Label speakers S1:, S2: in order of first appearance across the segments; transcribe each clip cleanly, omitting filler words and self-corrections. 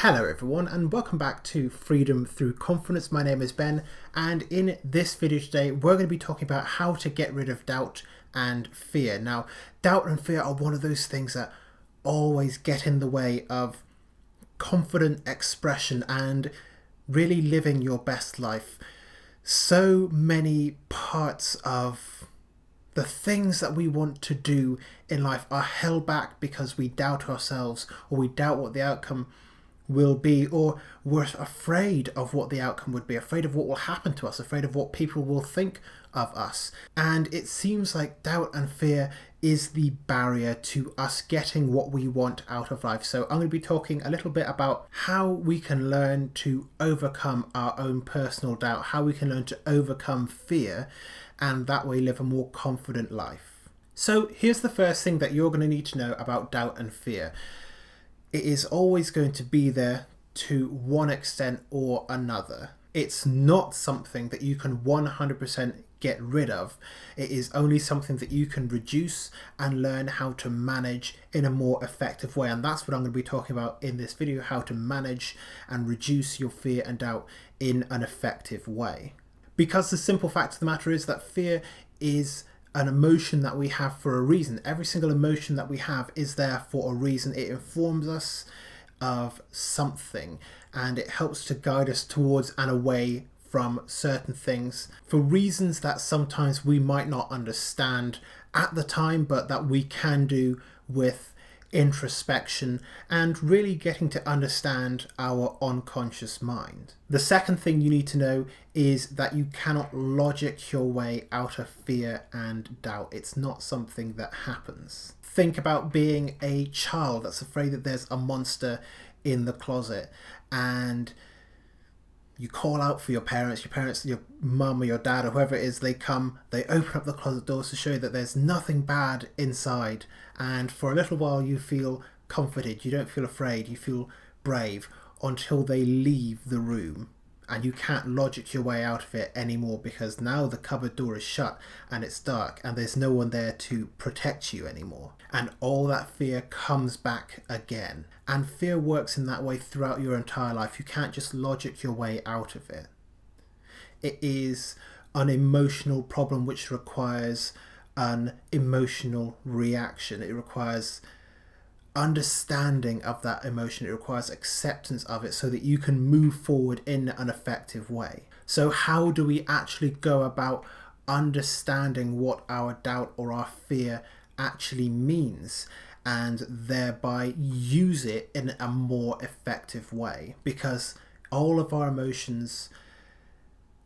S1: Hello everyone and welcome back to Freedom Through Confidence. My name is Ben, and in this video today we're going to be talking about how to get rid of doubt and fear. Now, doubt and fear are one of those things that always get in the way of confident expression and really living your best life. So many parts of the things that we want to do in life are held back because we doubt ourselves, or we doubt what the outcome will be, or we're afraid of what the outcome would be, afraid of what will happen to us, afraid of what people will think of us. And it seems like doubt and fear is the barrier to us getting what we want out of life. So I'm going to be talking a little bit about how we can learn to overcome our own personal doubt, how we can learn to overcome fear, and that way live a more confident life. So here's the first thing that you're going to need to know about doubt and fear. It is always going to be there to one extent or another. It's not something that you can 100% get rid of. It is only something that you can reduce and learn how to manage in a more effective way. And that's what I'm going to be talking about in this video, how to manage and reduce your fear and doubt in an effective way. Because the simple fact of the matter is that fear is an emotion that we have for a reason. Every single emotion that we have is there for a reason. It informs us of something and it helps to guide us towards and away from certain things for reasons that sometimes we might not understand at the time, but that we can do with introspection and really getting to understand our unconscious mind. The second thing you need to know is that you cannot logic your way out of fear and doubt. It's not something that happens. Think about being a child that's afraid that there's a monster in the closet, and you call out for your parents, your mum or your dad or whoever it is, they come, they open up the closet doors to show you that there's nothing bad inside. And for a little while you feel comforted, you don't feel afraid, you feel brave until they leave the room. And you can't logic your way out of it anymore because now the cupboard door is shut and it's dark and there's no one there to protect you anymore. And all that fear comes back again. And fear works in that way throughout your entire life. You can't just logic your way out of it. It is an emotional problem which requires an emotional reaction. It requires understanding of that emotion. It requires acceptance of it so that you can move forward in an effective way. So how do we actually go about understanding what our doubt or our fear actually means, and thereby use it in a more effective way? Because all of our emotions,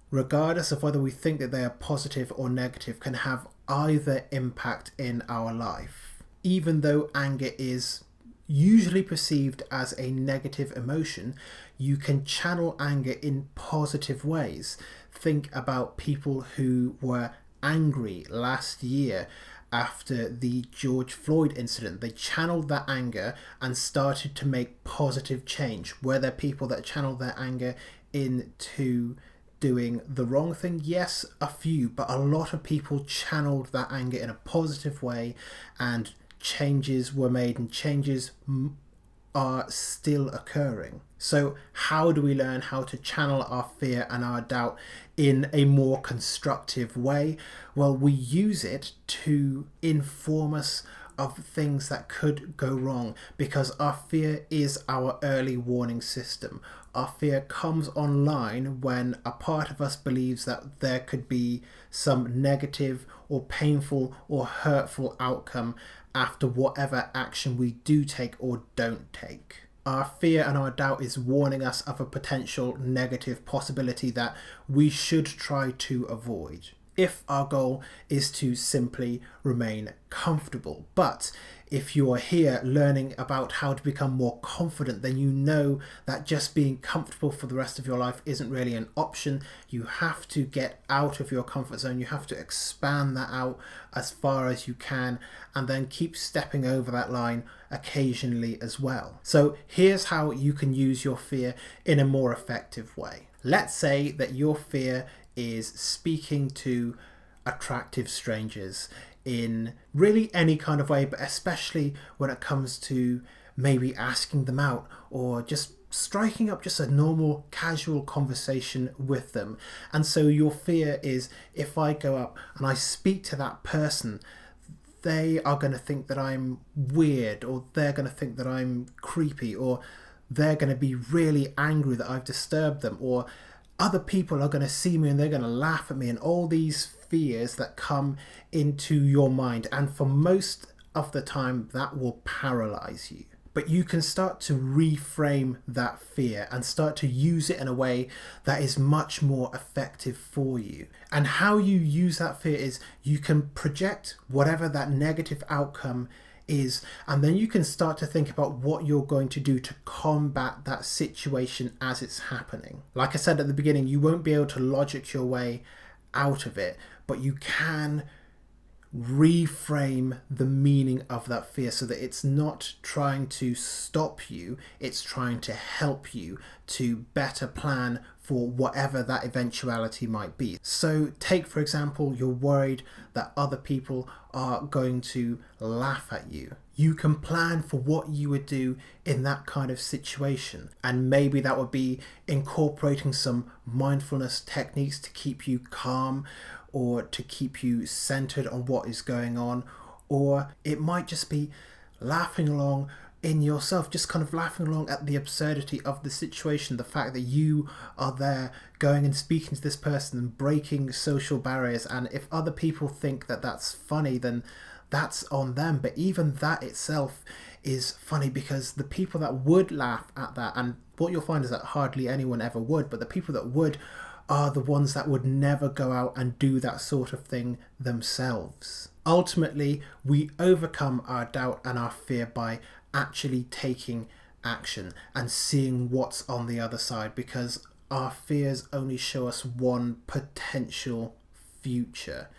S1: regardless of whether we think that they are positive or negative, can have either impact in our life. Even though anger is usually perceived as a negative emotion, you can channel anger in positive ways. Think about people who were angry last year after the George Floyd incident. They channeled that anger and started to make positive change. Were there people that channeled their anger into doing the wrong thing? Yes, a few, but a lot of people channeled that anger in a positive way, and changes were made, and changes are still occurring. So how do we learn how to channel our fear and our doubt in a more constructive way? Well, we use it to inform us of things that could go wrong, because our fear is our early warning system. Our fear comes online when a part of us believes that there could be some negative or painful or hurtful outcome after whatever action we do take or don't take. Our fear and our doubt is warning us of a potential negative possibility that we should try to avoid, if our goal is to simply remain comfortable. But if you are here learning about how to become more confident, then you know that just being comfortable for the rest of your life isn't really an option. You have to get out of your comfort zone. You have to expand that out as far as you can, and then keep stepping over that line occasionally as well. So here's how you can use your fear in a more effective way. Let's say that your fear is speaking to attractive strangers in really any kind of way, but especially when it comes to maybe asking them out, or just striking up just a normal casual conversation with them. And so your fear is, if I go up and I speak to that person, they are going to think that I'm weird, or they're going to think that I'm creepy, or they're going to be really angry that I've disturbed them, or other people are going to see me and they're going to laugh at me, and all these fears that come into your mind. And for most of the time, that will paralyze you. But you can start to reframe that fear and start to use it in a way that is much more effective for you. And how you use that fear is you can project whatever that negative outcome is, and then you can start to think about what you're going to do to combat that situation as it's happening. Like I said at the beginning, you won't be able to logic your way out of it, but you can reframe the meaning of that fear so that it's not trying to stop you, it's trying to help you to better plan for whatever that eventuality might be. So take, for example, you're worried that other people are going to laugh at you. You can plan for what you would do in that kind of situation. And maybe that would be incorporating some mindfulness techniques to keep you calm, or to keep you centered on what is going on. Or it might just be laughing along in yourself, just kind of laughing along at the absurdity of the situation, the fact that you are there going and speaking to this person and breaking social barriers. And if other people think that that's funny, then that's on them. But even that itself is funny, because the people that would laugh at that, and what you'll find is that hardly anyone ever would, but the people that would are the ones that would never go out and do that sort of thing themselves. Ultimately, we overcome our doubt and our fear by actually taking action and seeing what's on the other side, because our fears only show us one potential future.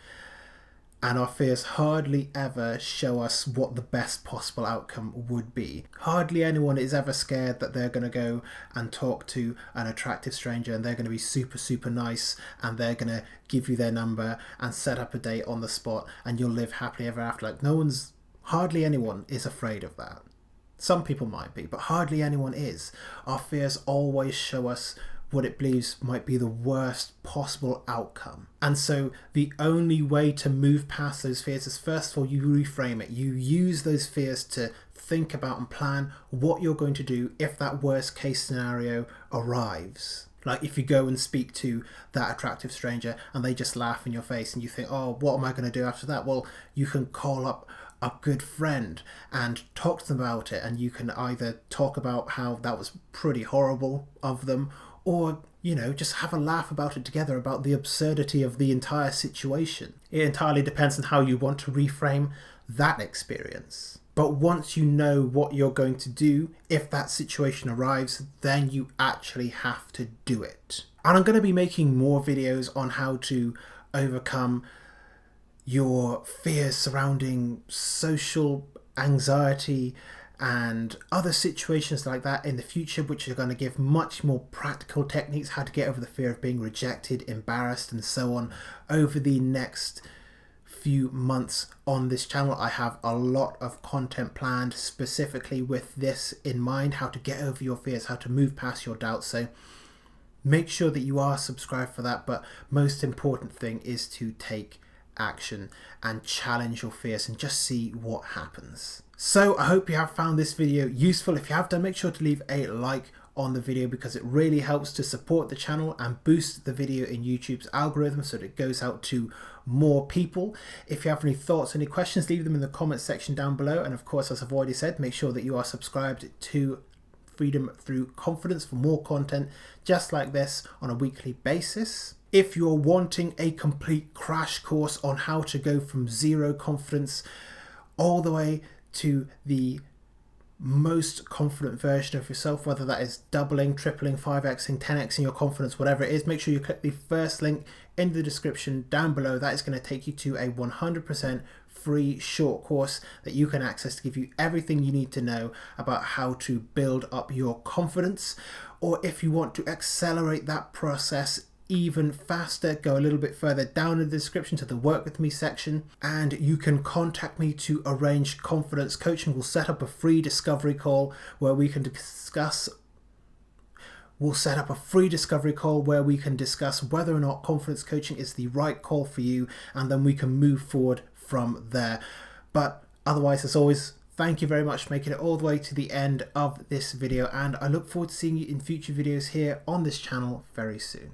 S1: And our fears hardly ever show us what the best possible outcome would be. Hardly anyone is ever scared that they're going to go and talk to an attractive stranger and they're going to be super, super nice and they're going to give you their number and set up a date on the spot and you'll live happily ever after. Like, hardly anyone is afraid of that. Some people might be, but hardly anyone is. Our fears always show us what it believes might be the worst possible outcome. And so the only way to move past those fears is, first of all, you reframe it. You use those fears to think about and plan what you're going to do if that worst case scenario arrives. Like if you go and speak to that attractive stranger and they just laugh in your face and you think, oh, what am I going to do after that? Well, you can call up a good friend and talk to them about it, and you can either talk about how that was pretty horrible of them, or, just have a laugh about it together, about the absurdity of the entire situation. It entirely depends on how you want to reframe that experience. But once you know what you're going to do, if that situation arrives, then you actually have to do it. And I'm going to be making more videos on how to overcome your fears surrounding social anxiety and other situations like that in the future, which are going to give much more practical techniques, how to get over the fear of being rejected, embarrassed, and so on over the next few months on this channel. I have a lot of content planned specifically with this in mind, how to get over your fears, how to move past your doubts. So make sure that you are subscribed for that. But most important thing is to take action and challenge your fears and just see what happens. So I hope you have found this video useful. If you have done, make sure to leave a like on the video, because it really helps to support the channel and boost the video in YouTube's algorithm so that it goes out to more people. If you have any thoughts, any questions, leave them in the comments section down below. And of course, as I've already said, make sure that you are subscribed to Freedom Through Confidence for more content just like this on a weekly basis. If you're wanting a complete crash course on how to go from zero confidence all the way to the most confident version of yourself, whether that is doubling, tripling, 5xing, 10xing your confidence, whatever it is, make sure you click the first link in the description down below. That is going to take you to a 100% free short course that you can access to give you everything you need to know about how to build up your confidence. Or if you want to accelerate that process even faster, go a little bit further down in the description to the work with me section, and you can contact me to arrange confidence coaching. We'll set up a free discovery call where we can discuss whether or not confidence coaching is the right call for you, and then we can move forward from there. But otherwise, as always, thank you very much for making it all the way to the end of this video, and I look forward to seeing you in future videos here on this channel very soon.